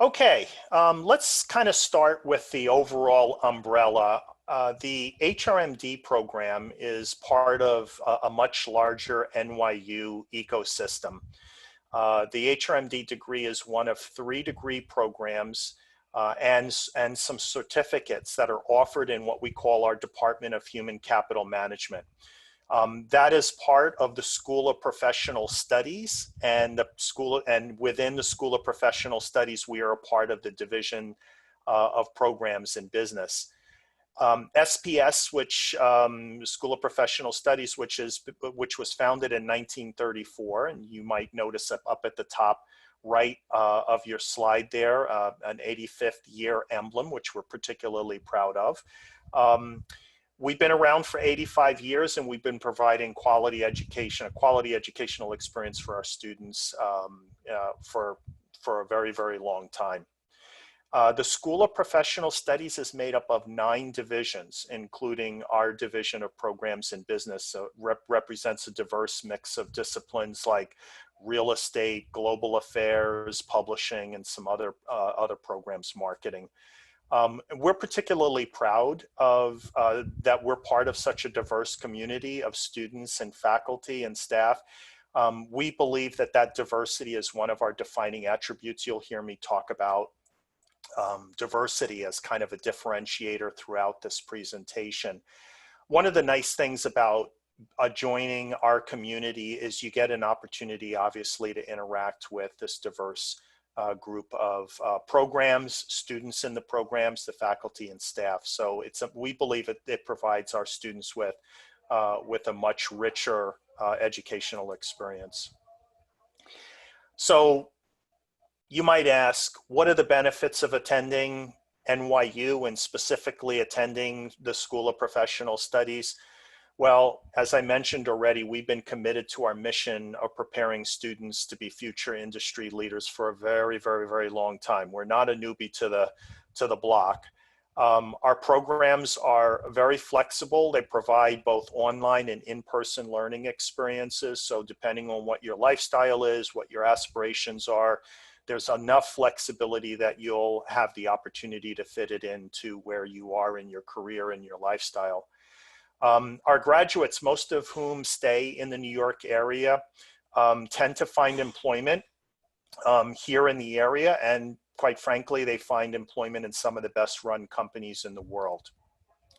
Okay, let's kind of start with the overall umbrella. The HRMD program is part of a much larger NYU ecosystem. The HRMD degree is one of 3 degree programs and some certificates that are offered in what we call our Department of Human Capital Management. That is part of the School of Professional Studies, and within the School of Professional Studies, we are a part of the Division of Programs in Business. SPS, which School of Professional Studies, which was founded in 1934, and you might notice up at the top right of your slide there, an 85th year emblem, which we're particularly proud of. We've been around for 85 years, and we've been providing quality education, a quality educational experience for our students for a very, very long time. The School of Professional Studies is made up of 9 divisions, including our Division of Programs in Business. So it represents a diverse mix of disciplines like real estate, global affairs, publishing, and some other programs, marketing. We're particularly proud of that we're part of such a diverse community of students and faculty and staff. We believe that diversity is one of our defining attributes. You'll hear me talk about diversity as kind of a differentiator throughout this presentation. One of the nice things about joining our community is you get an opportunity, obviously, to interact with this diverse group of programs, students in the programs, the faculty and staff. So we believe it provides our students with a much richer educational experience. So you might ask, what are the benefits of attending NYU and specifically attending the School of Professional Studies? Well, as I mentioned already, we've been committed to our mission of preparing students to be future industry leaders for a very, very, very long time. We're not a newbie to the block. Our programs are very flexible. They provide both online and in-person learning experiences. So depending on what your lifestyle is, what your aspirations are, there's enough flexibility that you'll have the opportunity to fit it into where you are in your career and your lifestyle. Our graduates, most of whom stay in the New York area, tend to find employment here in the area, and quite frankly, they find employment in some of the best run companies in the world.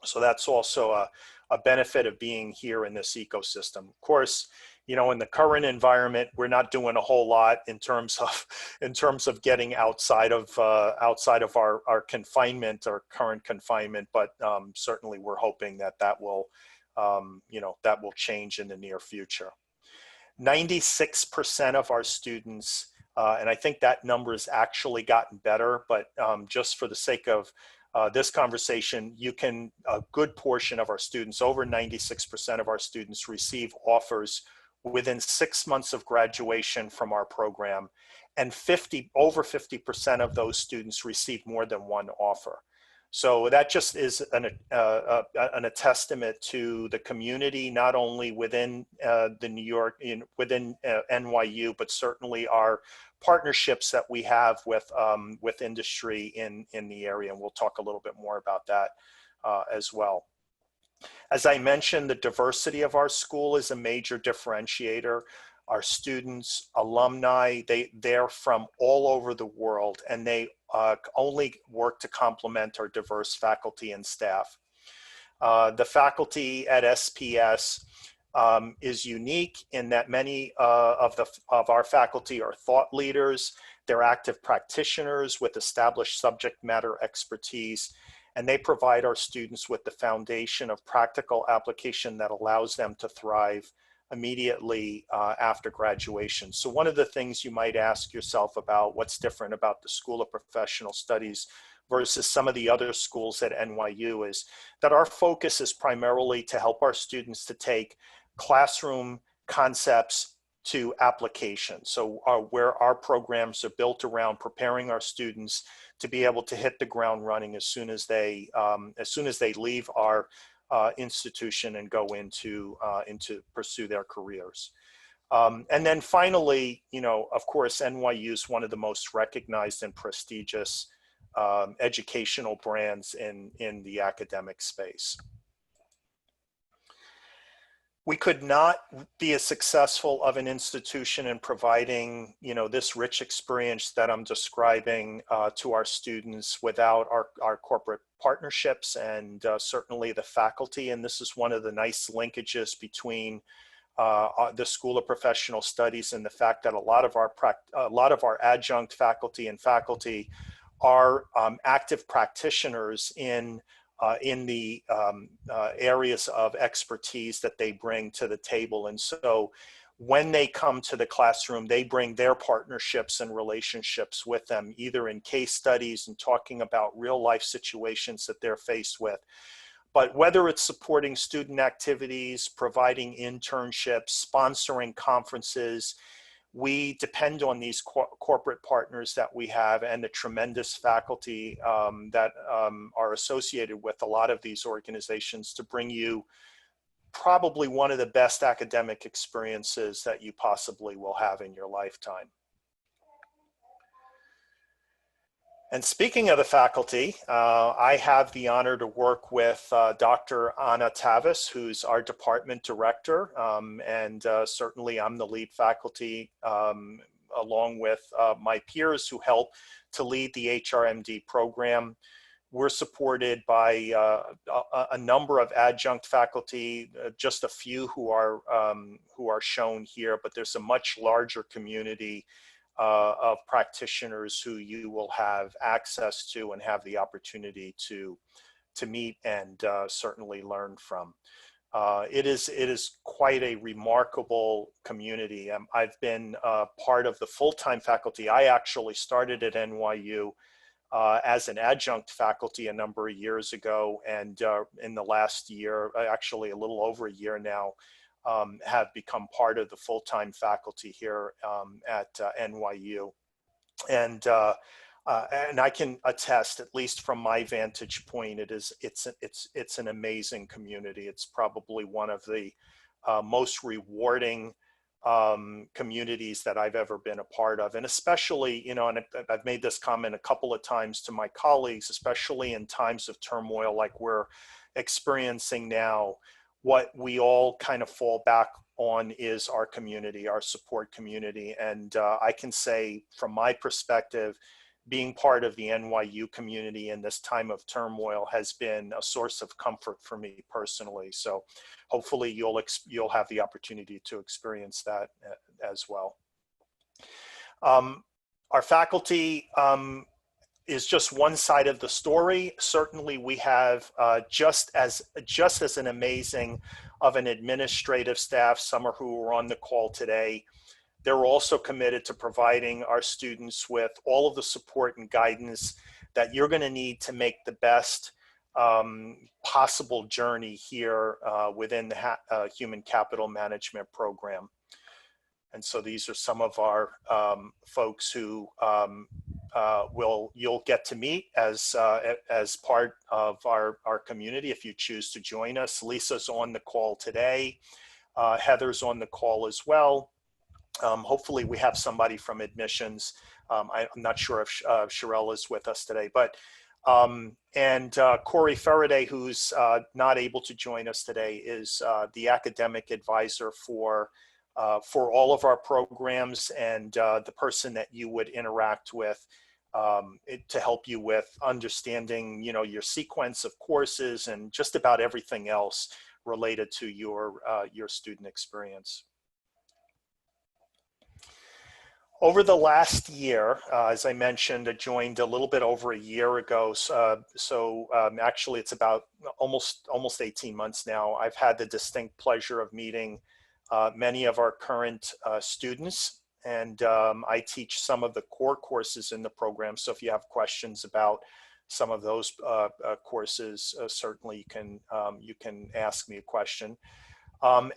So that's also a benefit of being here in this ecosystem. Of course, you know, in the current environment, we're not doing a whole lot in terms of getting outside of our confinement, our current confinement, but certainly we're hoping that will change in the near future. 96% of our students, and I think that number has actually gotten better, but just for the sake of this conversation, a good portion of our students, over 96% of our students, receive offers within 6 months of graduation from our program, and over 50% of those students receive more than one offer. So that just is a testament to the community, not only within within NYU, but certainly our partnerships that we have with industry in the area, and we'll talk a little bit more about that as well. As I mentioned, the diversity of our school is a major differentiator. Our students, alumni, they're from all over the world, and they only work to complement our diverse faculty and staff. The faculty at SPS is unique in that many of our faculty are thought leaders. They're active practitioners with established subject matter expertise, and they provide our students with the foundation of practical application that allows them to thrive immediately after graduation. So one of the things you might ask yourself about what's different about the School of Professional Studies versus some of the other schools at NYU is that our focus is primarily to help our students to take classroom concepts to application. So where our programs are built around preparing our students to be able to hit the ground running as soon as they leave our institution and go into pursue their careers. And then finally, of course, NYU is one of the most recognized and prestigious educational brands in the academic space. We could not be as successful of an institution in providing, this rich experience that I'm describing to our students without our corporate partnerships and certainly the faculty. And this is one of the nice linkages between the School of Professional Studies and the fact that a lot of our adjunct faculty and faculty are active practitioners in the areas of expertise that they bring to the table. And so when they come to the classroom, they bring their partnerships and relationships with them, either in case studies and talking about real life situations that they're faced with. But whether it's supporting student activities, providing internships, sponsoring conferences, we depend on these corporate partners that we have and the tremendous faculty that are associated with a lot of these organizations to bring you probably one of the best academic experiences that you possibly will have in your lifetime. And speaking of the faculty, I have the honor to work with Dr. Anna Tavis, who's our department director, and certainly I'm the lead faculty along with my peers who help to lead the HRMD program. We're supported by a number of adjunct faculty, just a few who are shown here, but there's a much larger community of practitioners who you will have access to and have the opportunity to meet and certainly learn from. It is quite a remarkable community. I've been part of the full-time faculty. I actually started at NYU as an adjunct faculty a number of years ago, and in the last year, actually a little over a year now, have become part of the full-time faculty here at NYU. And I can attest, at least from my vantage point, it's an amazing community. It's probably one of the most rewarding communities that I've ever been a part of. And especially, and I've made this comment a couple of times to my colleagues, especially in times of turmoil like we're experiencing now, what we all kind of fall back on is our community, our support community. And I can say from my perspective, being part of the NYU community in this time of turmoil has been a source of comfort for me personally. So hopefully you'll have the opportunity to experience that as well. Our faculty is just one side of the story. Certainly we have just as an amazing of an administrative staff, some who are on the call today. They're also committed to providing our students with all of the support and guidance that you're going to need to make the best possible journey here within the Human Capital Management program. And so these are some of our folks who you'll get to meet as part of our community if you choose to join us. Lisa's on the call today. Heather's on the call as well. Hopefully we have somebody from admissions. I'm not sure if Sherelle is with us today, but and Corey Faraday, who's not able to join us today, is the academic advisor for all of our programs and the person that you would interact with to help you with understanding, your sequence of courses and just about everything else related to your student experience. Over the last year, as I mentioned, I joined a little bit over a year ago. Actually, it's about almost 18 months now. I've had the distinct pleasure of meeting many of our current students, and I teach some of the core courses in the program. So if you have questions about some of those courses, certainly you can ask me a question.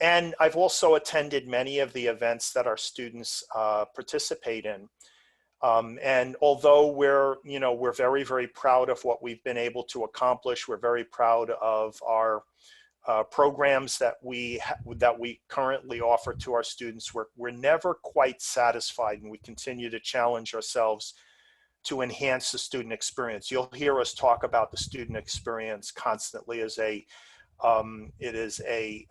And I've also attended many of the events that our students participate in. And although we're very, very proud of what we've been able to accomplish, we're very proud of our programs that we currently offer to our students, we're never quite satisfied, and we continue to challenge ourselves to enhance the student experience. You'll hear us talk about the student experience constantly as it is a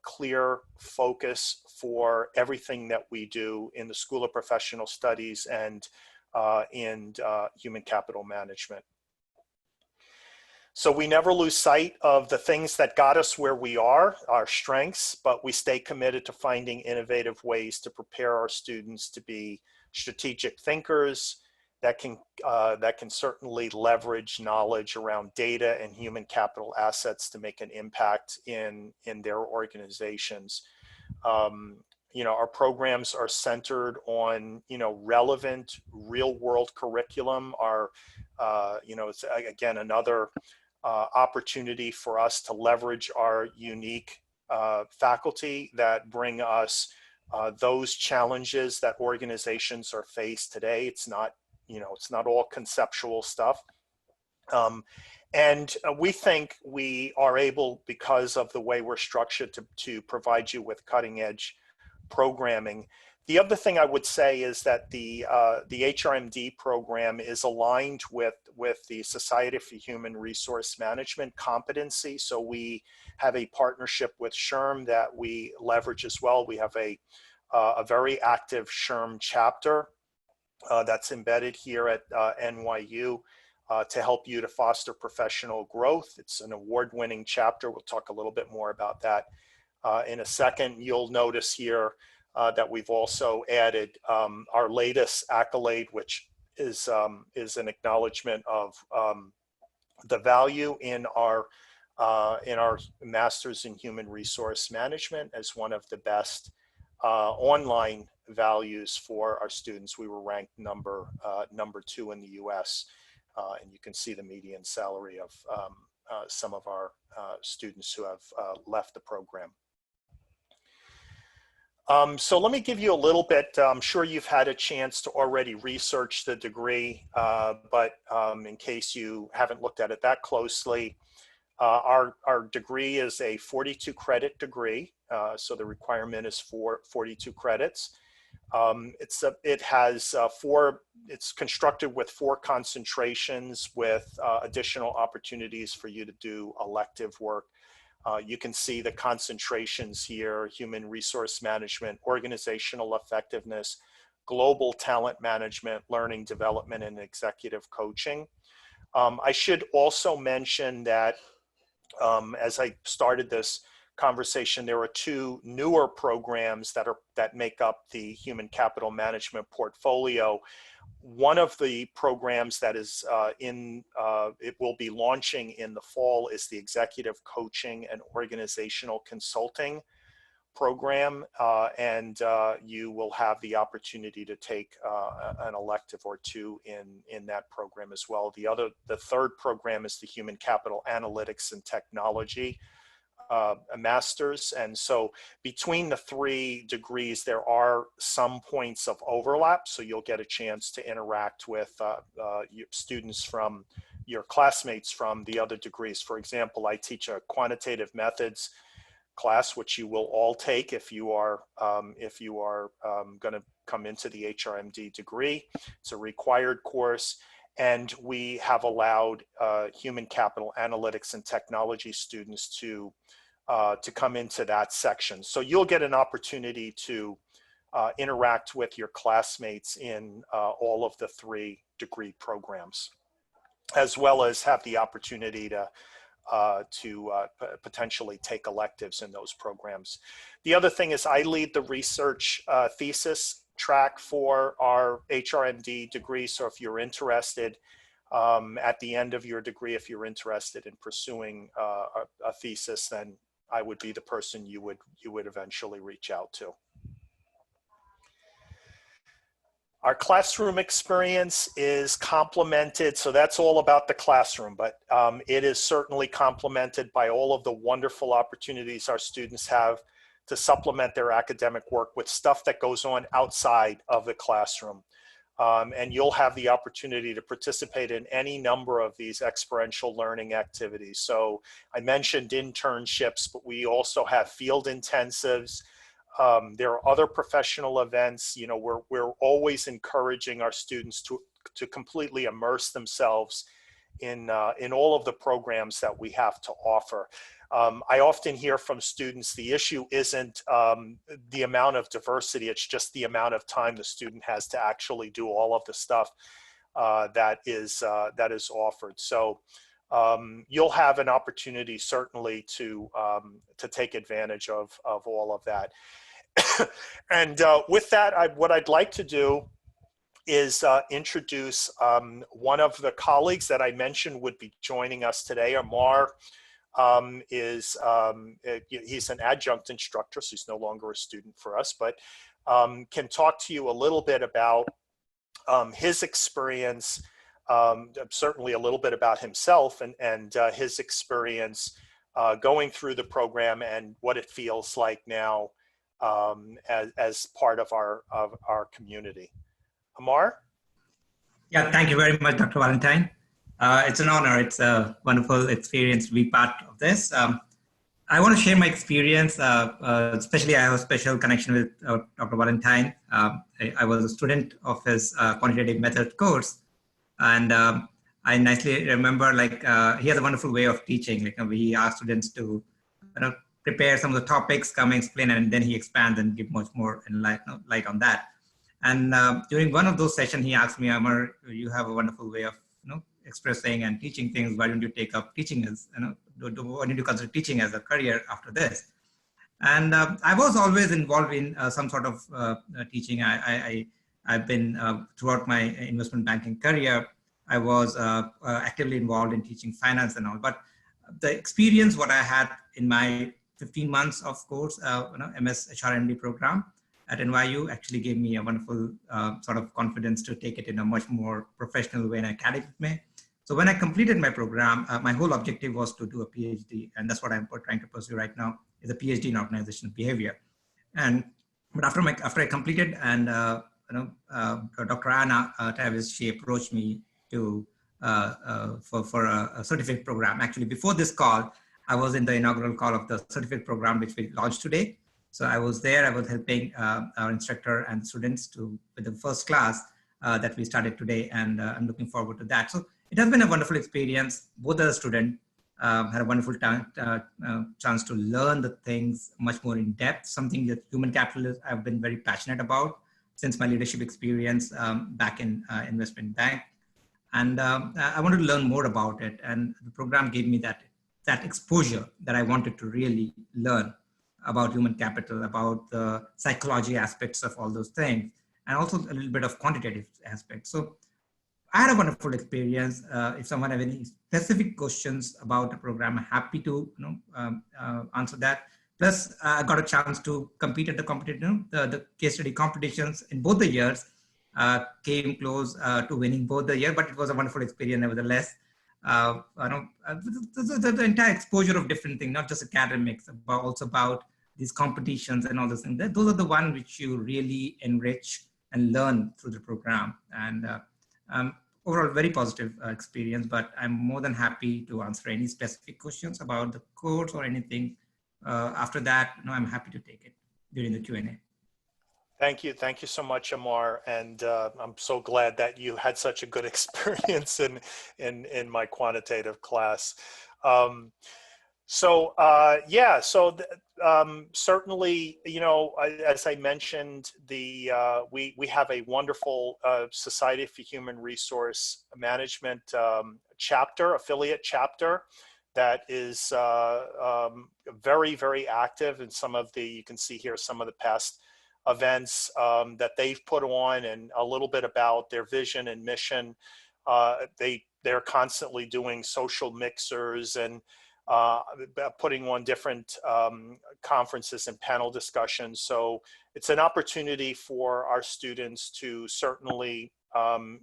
clear focus for everything that we do in the School of Professional Studies and in human capital management. So we never lose sight of the things that got us where we are, our strengths, but we stay committed to finding innovative ways to prepare our students to be strategic thinkers that can certainly leverage knowledge around data and human capital assets to make an impact in their organizations. Our programs are centered on, relevant real world curriculum. It's again another opportunity for us to leverage our unique faculty that bring us those challenges that organizations are faced today. It's not all conceptual stuff. And we think we are able, because of the way we're structured, to provide you with cutting edge programming. The other thing I would say is that the HRMD program is aligned with the Society for Human Resource Management competency. So we have a partnership with SHRM that we leverage as well. We have a very active SHRM chapter that's embedded here at NYU to help you to foster professional growth. It's an award-winning chapter. We'll talk a little bit more about that in a second. You'll notice here that we've also added our latest accolade, which is an acknowledgement of the value in our Masters in Human Resource Management as one of the best online values for our students. We were ranked number 2 in the U.S. And you can see the median salary of some of our students who have left the program. So let me give you a little bit. I'm sure you've had a chance to already research the degree, but in case you haven't looked at it that closely, our degree is a 42 credit degree. So the requirement is for 42 credits. It's constructed with 4 concentrations with additional opportunities for you to do elective work. You can see the concentrations here: human resource management, organizational effectiveness, global talent management, learning development, and executive coaching. I should also mention that as I started this conversation, there are 2 newer programs that make up the human capital management portfolio. One of the programs that is it will be launching in the fall is the Executive Coaching and Organizational Consulting program, and you will have the opportunity to take an elective or 2 in that program as well. The third program is the Human Capital Analytics and Technology a master's. And so between the 3 degrees, there are some points of overlap. So you'll get a chance to interact with your students from your classmates from the other degrees. For example, I teach a quantitative methods class, which you will all take if you are going to come into the HRMD degree. It's a required course. And we have allowed human capital analytics and technology students to come into that section. So you'll get an opportunity to interact with your classmates in all of the 3 degree programs, as well as have the opportunity to potentially take electives in those programs. The other thing is I lead the research thesis track for our HRMD degree. So if you're interested at the end of your degree, if you're interested in pursuing a thesis, then I would be the person you would eventually reach out to. Our classroom experience is complemented, so that's all about the classroom, but it is certainly complemented by all of the wonderful opportunities our students have to supplement their academic work with stuff that goes on outside of the classroom. And you'll have the opportunity to participate in any number of these experiential learning activities. So I mentioned internships, but we also have field intensives. There are other professional events. You know, we're always encouraging our students to completely immerse themselves in all of the programs that we have to offer. I often hear from students, the issue isn't the amount of diversity, it's just the amount of time the student has to actually do all of the stuff that is offered. So you'll have an opportunity certainly to take advantage of all of that. And with that, what I'd like to do is introduce one of the colleagues that I mentioned would be joining us today. Amar he's an adjunct instructor, so he's no longer a student for us, but can talk to you a little bit about his experience, certainly a little bit about himself and his experience going through the program and what it feels like now as part of our community. Amar? Yeah, thank you very much, Dr. Valentine. It's an honor. It's a wonderful experience to be part of this. I want to share my experience, especially I have a special connection with Dr. Valentine. I was a student of his quantitative method course. And I nicely remember, like, he has a wonderful way of teaching. Like, he asks students to prepare some of the topics, come explain, and then he expands and give much more light on that. And during one of those sessions, he asked me, Amar, you have a wonderful way of expressing and teaching things. Why don't you take up teaching as, why don't you consider teaching as a career after this? And I was always involved in some sort of teaching. I've been, throughout my investment banking career, I was actively involved in teaching finance and all. But the experience, what I had in my 15 months of course, MS HRMD program at NYU actually gave me a wonderful sort of confidence to take it in a much more professional way and academic way. So when I completed my program, my whole objective was to do a PhD, and that's what I'm trying to pursue right now, is a PhD in organizational behavior. But after I completed, and Dr. Anna Travis, she approached me to for a certificate program. Actually, before this call, I was in the inaugural call of the certificate program, which we launched today. So I was there. I was helping our instructor and students with the first class that we started today, and I'm looking forward to that. So it has been a wonderful experience. Both as a student had a wonderful chance to learn the things much more in depth, something that human capital I've been very passionate about since my leadership experience back in investment bank. And I wanted to learn more about it. And the program gave me that exposure that I wanted to really learn about human capital, about the psychology aspects of all those things, and also a little bit of quantitative aspects. So I had a wonderful experience. If someone have any specific questions about the program, I'm happy to answer that. Plus, I got a chance to compete at the case study competitions in both the years. Came close to winning both the year, but it was a wonderful experience nevertheless. The entire exposure of different things, not just academics, but also about these competitions and all those things. Those are the ones which you really enrich and learn through the program. And overall, very positive experience, but I'm more than happy to answer any specific questions about the course or anything. After that, I'm happy to take it during the Q&A. Thank you so much, Amar, and I'm so glad that you had such a good experience in my quantitative class. Certainly, as I mentioned, we have a wonderful Society for Human Resource Management affiliate chapter that is very, very active in some of you can see here some of the past events that they've put on, and a little bit about their vision and mission. They're constantly doing social mixers and putting on different conferences and panel discussions. So it's an opportunity for our students to certainly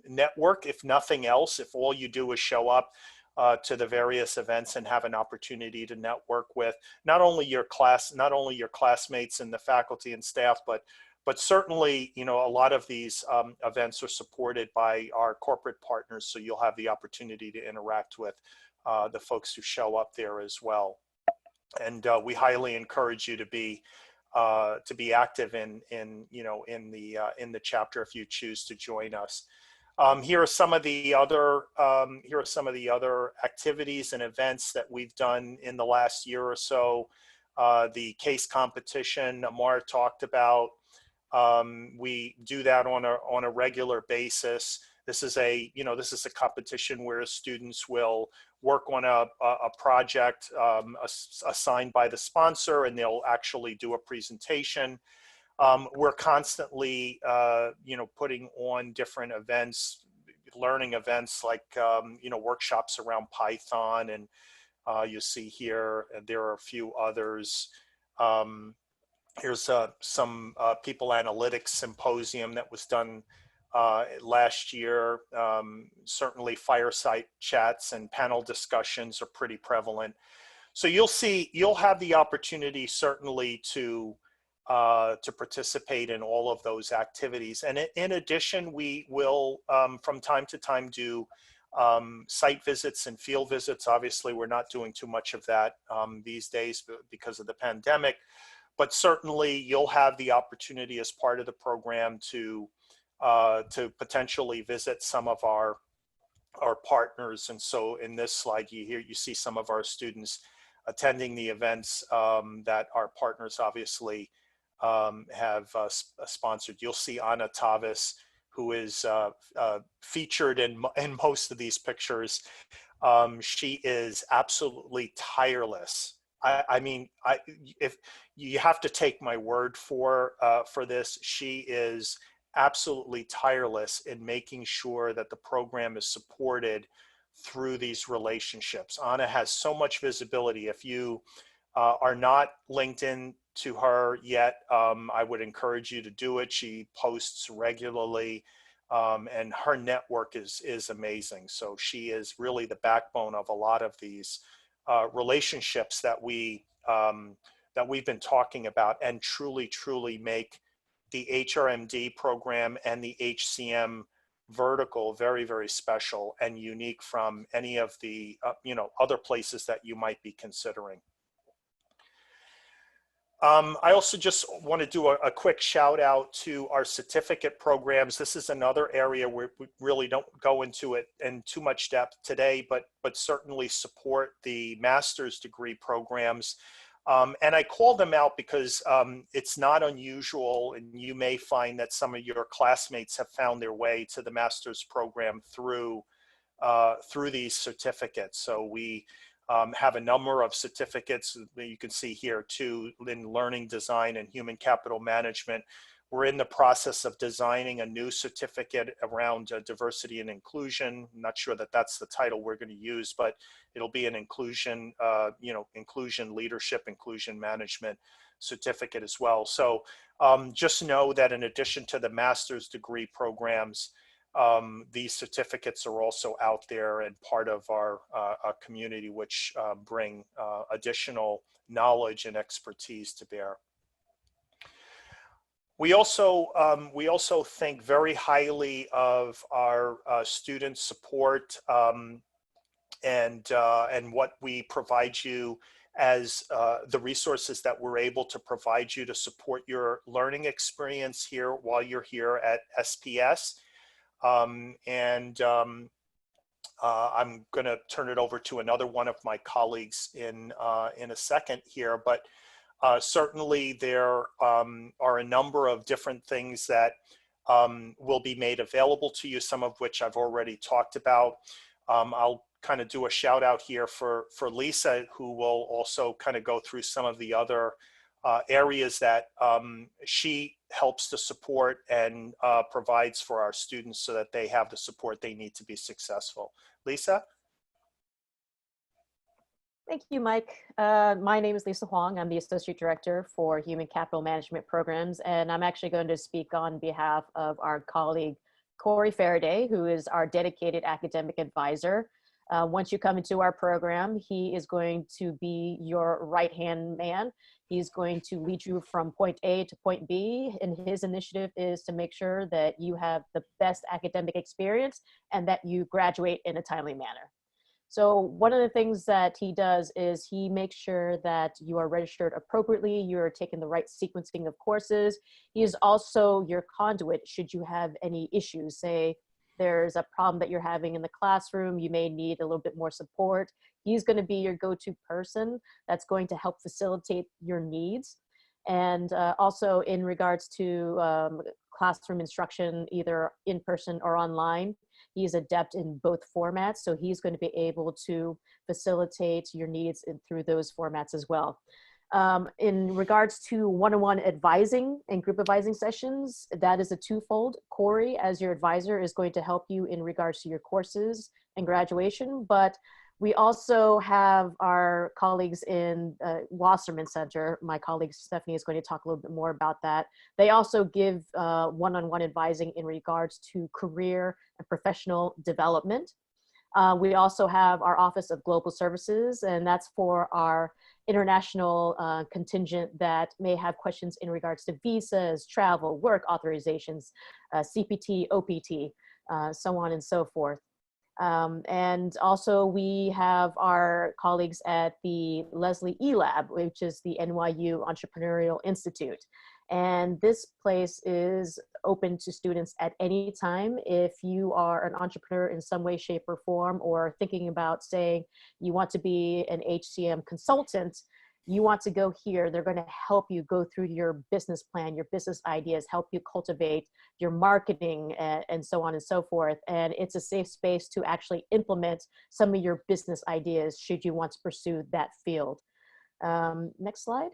network, if nothing else. If all you do is show up, to the various events and have an opportunity to network with not only your classmates and the faculty and staff, but certainly, you know, a lot of these events are supported by our corporate partners, so you'll have the opportunity to interact with the folks who show up there as well. And we highly encourage you to be active in the chapter if you choose to join us. Here are some of the other activities and events that we've done in the last year or so. The case competition Amar talked about. We do that on a regular basis. This is a competition where students will work on a project assigned by the sponsor, and they'll actually do a presentation. We're constantly, putting on different events, learning events like, workshops around Python, and you see here, there are a few others. Here's some people analytics symposium that was done last year. Certainly fireside chats and panel discussions are pretty prevalent. So you'll have the opportunity certainly to participate in all of those activities. And in addition, we will from time to time do site visits and field visits. Obviously, we're not doing too much of that these days because of the pandemic, but certainly you'll have the opportunity as part of the program to potentially visit some of our partners. And so in this slide, you see some of our students attending the events that our partners obviously have sponsored. You'll see Anna Tavis, who is featured in most of these pictures. She is absolutely tireless. I mean, if you have to take my word for this, she is absolutely tireless in making sure that the program is supported through these relationships. Anna has so much visibility. If you are not linked in to her yet, I would encourage you to do it. She posts regularly, and her network is amazing. So she is really the backbone of a lot of these relationships that we've been talking about, and truly make the HRMD program and the HCM vertical very, very special and unique from any of the other places that you might be considering. I also just want to do a quick shout out to our certificate programs. This is another area where we really don't go into it in too much depth today, but certainly support the master's degree programs. And I call them out because it's not unusual, and you may find that some of your classmates have found their way to the master's program through these certificates. So we have a number of certificates that you can see here too, in learning design and human capital management. We're in the process of designing a new certificate around diversity and inclusion. I'm not sure that that's the title we're going to use, but it'll be an inclusion, inclusion leadership, inclusion management certificate as well. So just know that in addition to the master's degree programs, these certificates are also out there and part of our community, which bring additional knowledge and expertise to bear. We also think very highly of our student support and what we provide you as the resources that we're able to provide you to support your learning experience here while you're here at SPS. I'm going to turn it over to another one of my colleagues in a second here, but certainly there are a number of different things that will be made available to you, some of which I've already talked about. I'll kind of do a shout out here for Lisa, who will also kind of go through some of the other areas that she helps to support and provides for our students so that they have the support they need to be successful. Lisa? Thank you, Mike. My name is Lisa Huang. I'm the Associate Director for Human Capital Management Programs, and I'm actually going to speak on behalf of our colleague, Corey Faraday, who is our dedicated academic advisor. Once you come into our program, he is going to be your right-hand man. He's going to lead you from point A to point B, and his initiative is to make sure that you have the best academic experience and that you graduate in a timely manner. So one of the things that he does is he makes sure that you are registered appropriately, you're taking the right sequencing of courses. He is also your conduit should you have any issues. Say there's a problem that you're having in the classroom, you may need a little bit more support. He's going to be your go-to person that's going to help facilitate your needs. And also in regards to classroom instruction, either in person or online, he's adept in both formats. So he's going to be able to facilitate your needs through those formats as well. In regards to one-on-one advising and group advising sessions, that is a twofold. Corey, as your advisor, is going to help you in regards to your courses and graduation, but we also have our colleagues in Wasserman Center. My colleague Stephanie is going to talk a little bit more about that. They also give one-on-one advising in regards to career and professional development. We also have our Office of Global Services, and that's for our international contingent that may have questions in regards to visas, travel, work authorizations, CPT, OPT, so on and so forth. And also we have our colleagues at the Leslie E Lab, which is the NYU Entrepreneurial Institute. And this place is open to students at any time. If you are an entrepreneur in some way, shape, or form, or thinking about saying you want to be an HCM consultant, you want to go here, they're going to help you go through your business plan, your business ideas, help you cultivate your marketing, and so on and so forth. And it's a safe space to actually implement some of your business ideas should you want to pursue that field. Next slide.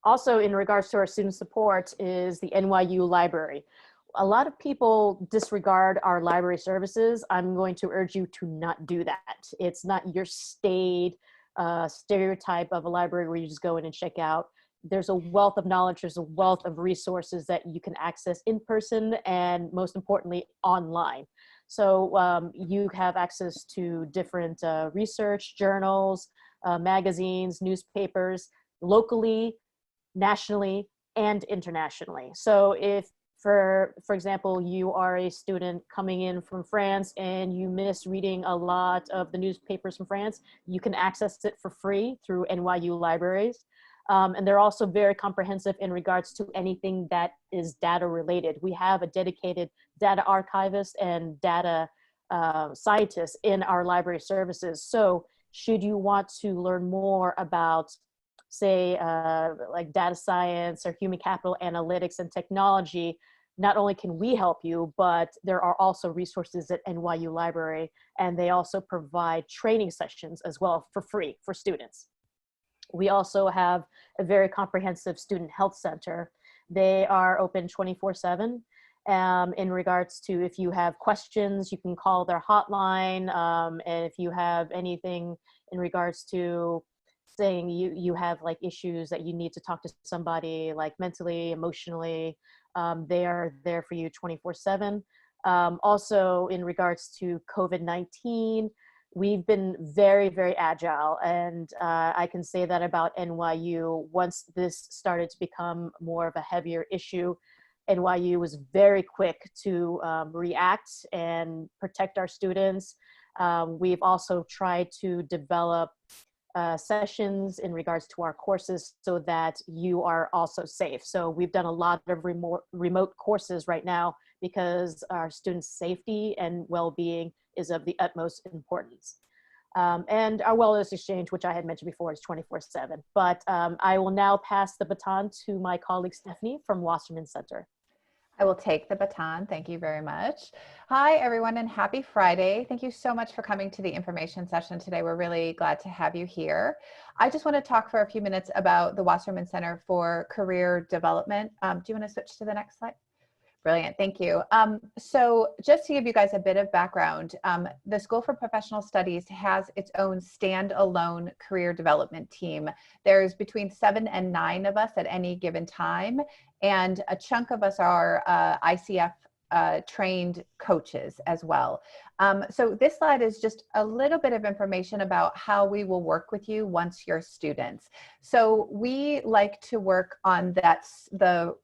Also, in regards to our student support is the NYU Library. A lot of people disregard our library services. I'm going to urge you to not do that. It's not your staid stereotype of a library where you just go in and check out. There's a wealth of knowledge, there's a wealth of resources that you can access in person and most importantly, online. So you have access to different research, journals, magazines, newspapers, locally, nationally, and internationally. So if, for example, you are a student coming in from France and you miss reading a lot of the newspapers from France, you can access it for free through NYU libraries. And they're also very comprehensive in regards to anything that is data related. We have a dedicated data archivist and data scientist in our library services. So should you want to learn more about, say, like data science or human capital analytics and technology, not only can we help you, but there are also resources at NYU Library, and they also provide training sessions as well for free for students. We also have a very comprehensive student health center. They are open 24/7. In regards to if you have questions, you can call their hotline. And if you have anything in regards to saying you have like issues that you need to talk to somebody like mentally, emotionally, they are there for you 24/7. Also in regards to COVID-19, we've been very, very agile. And I can say that about NYU. Once this started to become more of a heavier issue, NYU was very quick to react and protect our students. We've also tried to develop sessions in regards to our courses so that you are also safe. So we've done a lot of remote courses right now because our students' safety and well-being is of the utmost importance. And our wellness exchange, which I had mentioned before, is 24/7. But I will now pass the baton to my colleague Stephanie from Wasserman Center. I will take the baton. Thank you very much. Hi, everyone, and happy Friday. Thank you so much for coming to the information session today. We're really glad to have you here. I just want to talk for a few minutes about the Wasserman Center for Career Development. Do you want to switch to the next slide? Brilliant, thank you. So just to give you guys a bit of background, the School for Professional Studies has its own standalone career development team. There's between 7 and 9 of us at any given time, and a chunk of us are ICF trained coaches as well. So this slide is just a little bit of information about how we will work with you once you're students. So we like to work on the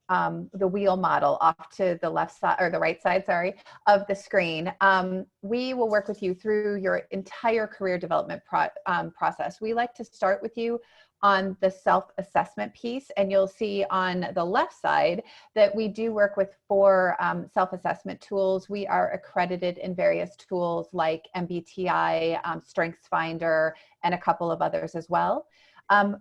wheel model off to the left side, or the right side, sorry, of the screen. We will work with you through your entire career development process. We like to start with you on the self-assessment piece, and you'll see on the left side that we do work with 4 self-assessment tools. We are accredited in various tools like MBTI, StrengthsFinder, and a couple of others as well.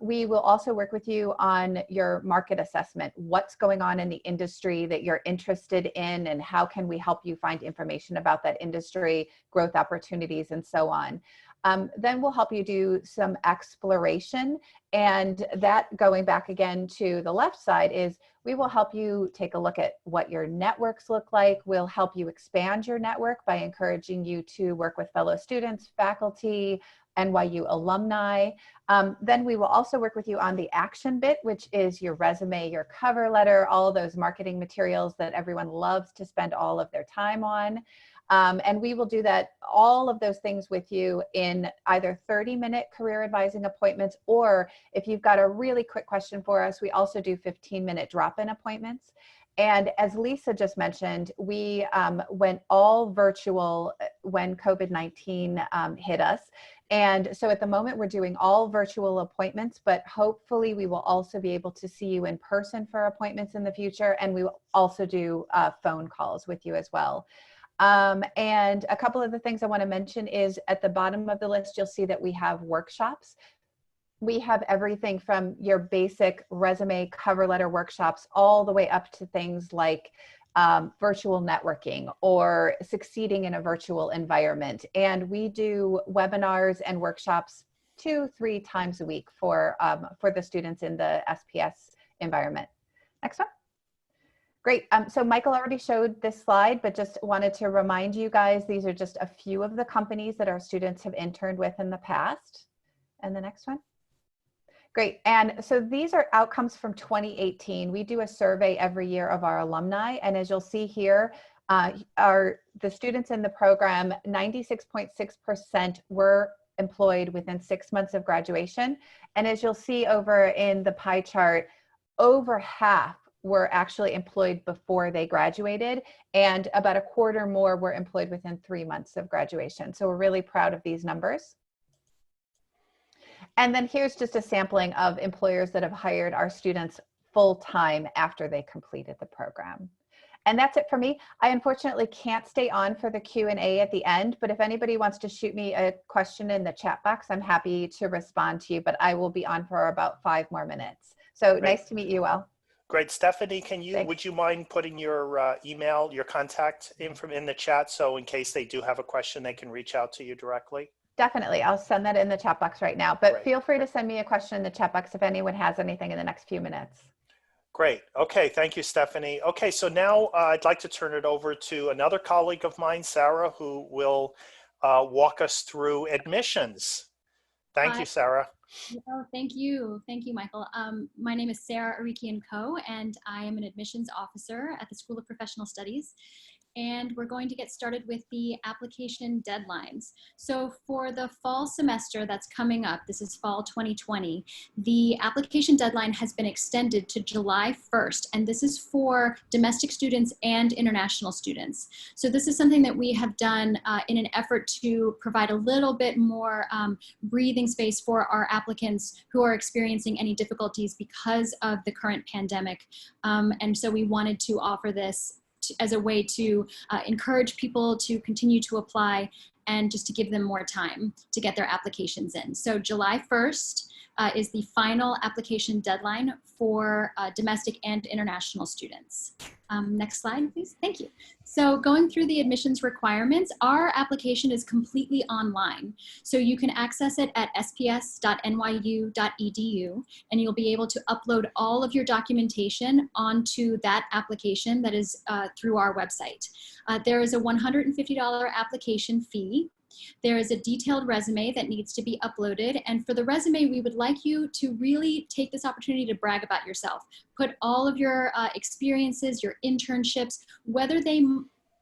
We will also work with you on your market assessment. What's going on in the industry that you're interested in, and how can we help you find information about that industry, growth opportunities, and so on. Then we'll help you do some exploration, and that, going back again to the left side, is we will help you take a look at what your networks look like. We'll help you expand your network by encouraging you to work with fellow students, faculty, NYU alumni. Then we will also work with you on the action bit, which is your resume, your cover letter, all of those marketing materials that everyone loves to spend all of their time on. And we will do that, all of those things with you in either 30-minute career advising appointments, or if you've got a really quick question for us, we also do 15-minute drop-in appointments. And as Lisa just mentioned, we went all virtual when COVID-19 hit us. And so at the moment, we're doing all virtual appointments, but hopefully we will also be able to see you in person for appointments in the future. And we will also do phone calls with you as well. And a couple of the things I want to mention is at the bottom of the list, you'll see that we have workshops. We have everything from your basic resume cover letter workshops all the way up to things like virtual networking or succeeding in a virtual environment. And we do webinars and workshops 2-3 times a week for the students in the SPS environment. Next one. Great. So Michael already showed this slide, but just wanted to remind you guys, these are just a few of the companies that our students have interned with in the past. And the next one. Great. And so these are outcomes from 2018. We do a survey every year of our alumni. And as you'll see here, the students in the program, 96.6% were employed within 6 months of graduation. And as you'll see over in the pie chart, over half were actually employed before they graduated, and about a quarter more were employed within 3 months of graduation. So we're really proud of these numbers. And then here's just a sampling of employers that have hired our students full-time after they completed the program. And that's it for me. I unfortunately can't stay on for the Q&A at the end, but if anybody wants to shoot me a question in the chat box, I'm happy to respond to you, but I will be on for about 5 more minutes. So Great. Nice to meet you all. Great. Stephanie, Thanks. would you mind putting your email, your contact info in the chat, so in case they do have a question, they can reach out to you directly? Definitely. I'll send that in the chat box right now, but Great. Feel free to send me a question in the chat box if anyone has anything in the next few minutes. Great. Okay. Thank you, Stephanie. Okay. So now I'd like to turn it over to another colleague of mine, Sarah, who will walk us through admissions. Thank you, Sarah. Oh, thank you. Thank you, Michael. My name is Sarah Arikian-Ko, and I am an admissions officer at the School of Professional Studies. And we're going to get started with the application deadlines. So for the fall semester that's coming up, this is fall 2020, the application deadline has been extended to July 1st, and this is for domestic students and international students. So this is something that we have done in an effort to provide a little bit more breathing space for our applicants who are experiencing any difficulties because of the current pandemic. And so we wanted to offer this as a way to encourage people to continue to apply and just to give them more time to get their applications in. So July 1st is the final application deadline for domestic and international students. Next slide, please. Thank you. So going through the admissions requirements, our application is completely online. So you can access it at sps.nyu.edu, and you'll be able to upload all of your documentation onto that application that is through our website. There is a $150 application fee. There is a detailed resume that needs to be uploaded. And for the resume, we would like you to really take this opportunity to brag about yourself. Put all of your experiences, your internships, whether they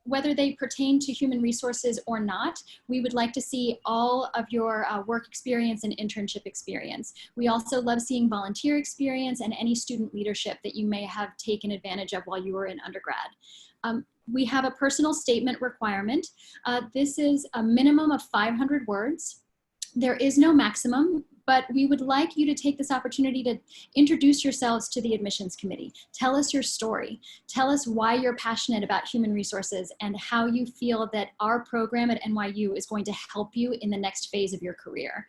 whether they pertain to human resources or not, we would like to see all of your work experience and internship experience. We also love seeing volunteer experience and any student leadership that you may have taken advantage of while you were in undergrad. We have a personal statement requirement. This is a minimum of 500 words. There is no maximum, but we would like you to take this opportunity to introduce yourselves to the admissions committee. Tell us your story. Tell us why you're passionate about human resources and how you feel that our program at NYU is going to help you in the next phase of your career.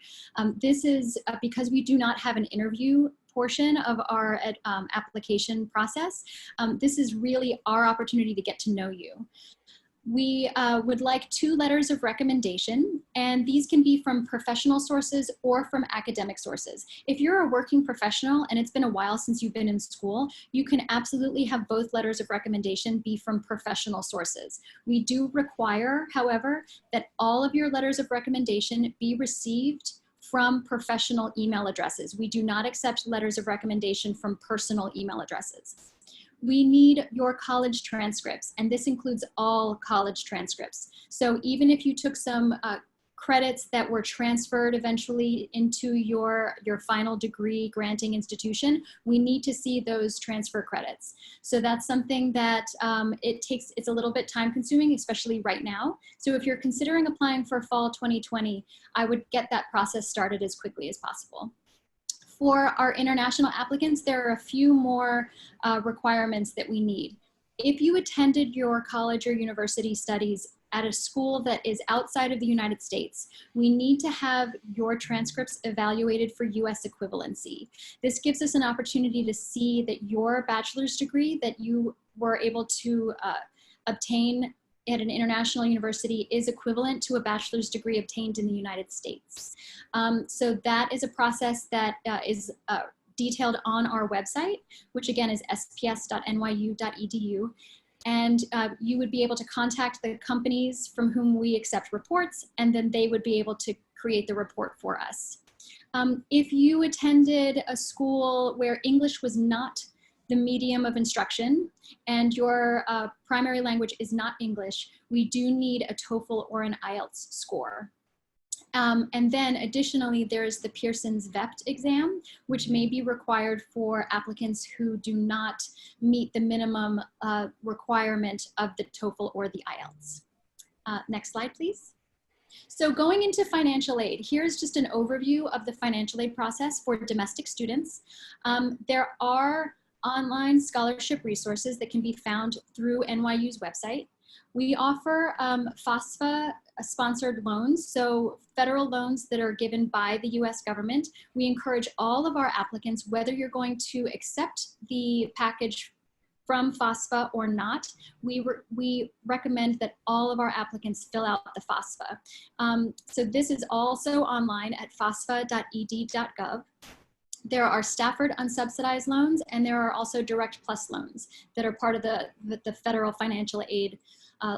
This is because we do not have an interview portion of our application process. This is really our opportunity to get to know you. We would like 2 letters of recommendation, and these can be from professional sources or from academic sources. If you're a working professional and it's been a while since you've been in school, you can absolutely have both letters of recommendation be from professional sources. We do require, however, that all of your letters of recommendation be received from professional email addresses. We do not accept letters of recommendation from personal email addresses. We need your college transcripts, and this includes all college transcripts. So even if you took some credits that were transferred eventually into your final degree granting institution, we need to see those transfer credits. So that's something that it's a little bit time consuming, especially right now. So if you're considering applying for fall 2020, I would get that process started as quickly as possible. For our international applicants, there are a few more requirements that we need. If you attended your college or university studies at a school that is outside of the United States, we need to have your transcripts evaluated for US equivalency. This gives us an opportunity to see that your bachelor's degree that you were able to obtain at an international university is equivalent to a bachelor's degree obtained in the United States. So that is a process that is detailed on our website, which again is sps.nyu.edu. And you would be able to contact the companies from whom we accept reports, and then they would be able to create the report for us. If you attended a school where English was not the medium of instruction and your primary language is not English, we do need a TOEFL or an IELTS score. And then additionally, there's the Pearson's VEPT exam, which may be required for applicants who do not meet the minimum requirement of the TOEFL or the IELTS. Next slide, please. So going into financial aid, here's just an overview of the financial aid process for domestic students. There are online scholarship resources that can be found through NYU's website. We offer FOSFA sponsored loans, so federal loans that are given by the US government. We encourage all of our applicants, whether you're going to accept the package from FOSFA or not, we recommend that all of our applicants fill out the FOSFA. So this is also online at fosfa.ed.gov. There are Stafford unsubsidized loans, and there are also Direct Plus loans that are part of the federal financial aid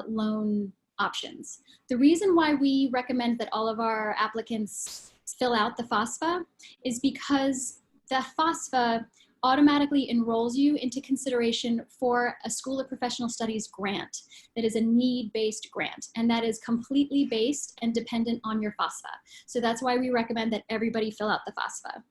loan options. The reason why we recommend that all of our applicants fill out the FOSFA is because the FOSFA automatically enrolls you into consideration for a School of Professional Studies grant that is a need-based grant, and that is completely based and dependent on your FOSFA. So that's why we recommend that everybody fill out the FOSFA.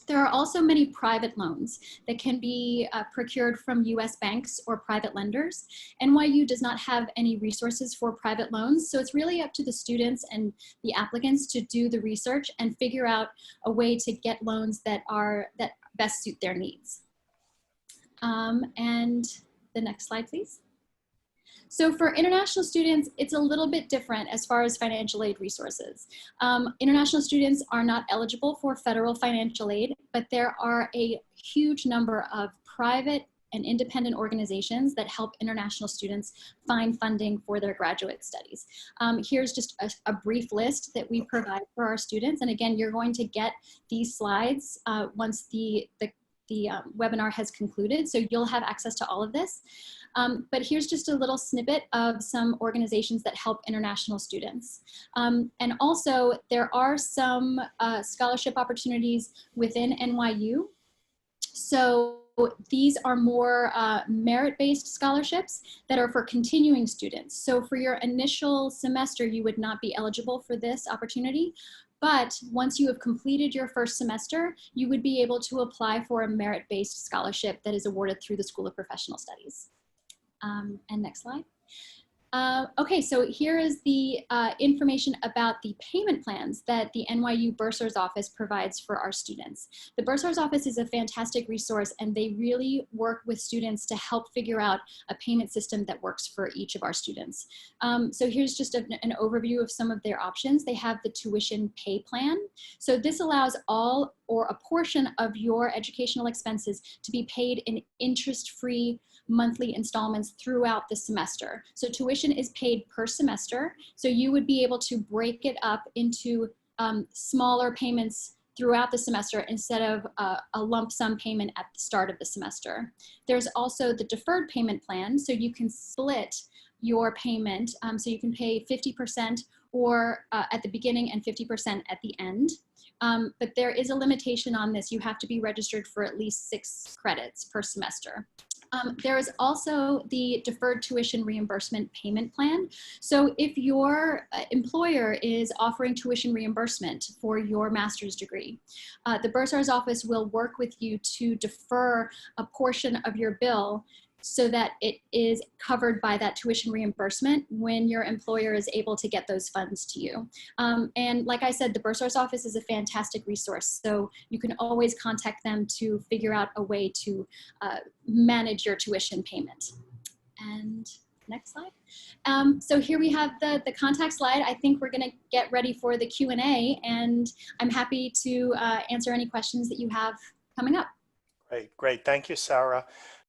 There are also many private loans that can be procured from US banks or private lenders. NYU does not have any resources for private loans, so it's really up to the students and the applicants to do the research and figure out a way to get loans that best suit their needs. And the next slide, please. So for international students, it's a little bit different as far as financial aid resources. International students are not eligible for federal financial aid, but there are a huge number of private and independent organizations that help international students find funding for their graduate studies. Here's just a brief list that we provide for our students. And again, you're going to get these slides once the webinar has concluded, so you'll have access to all of this. But here's just a little snippet of some organizations that help international students. And also, there are some scholarship opportunities within NYU. So these are more merit-based scholarships that are for continuing students. So for your initial semester, you would not be eligible for this opportunity. But once you have completed your first semester, you would be able to apply for a merit-based scholarship that is awarded through the School of Professional Studies. And next slide. Okay, so here is the information about the payment plans that the NYU Bursar's Office provides for our students. The Bursar's Office is a fantastic resource, and they really work with students to help figure out a payment system that works for each of our students. So here's just an overview of some of their options. They have the tuition pay plan. So this allows all or a portion of your educational expenses to be paid in interest-free monthly installments throughout the semester. So tuition is paid per semester. So you would be able to break it up into smaller payments throughout the semester instead of a lump sum payment at the start of the semester. There's also the deferred payment plan. So you can split your payment. So you can pay 50% or at the beginning and 50% at the end. But there is a limitation on this. You have to be registered for at least 6 credits per semester. There is also the deferred tuition reimbursement payment plan. So if your employer is offering tuition reimbursement for your master's degree, the Bursar's Office will work with you to defer a portion of your bill so that it is covered by that tuition reimbursement when your employer is able to get those funds to you. And like I said, the Bursar's Office is a fantastic resource, so you can always contact them to figure out a way to manage your tuition payment. And next slide. So here we have the contact slide. I think we're gonna get ready for the Q&A, and I'm happy to answer any questions that you have coming up. Great. Thank you, Sarah.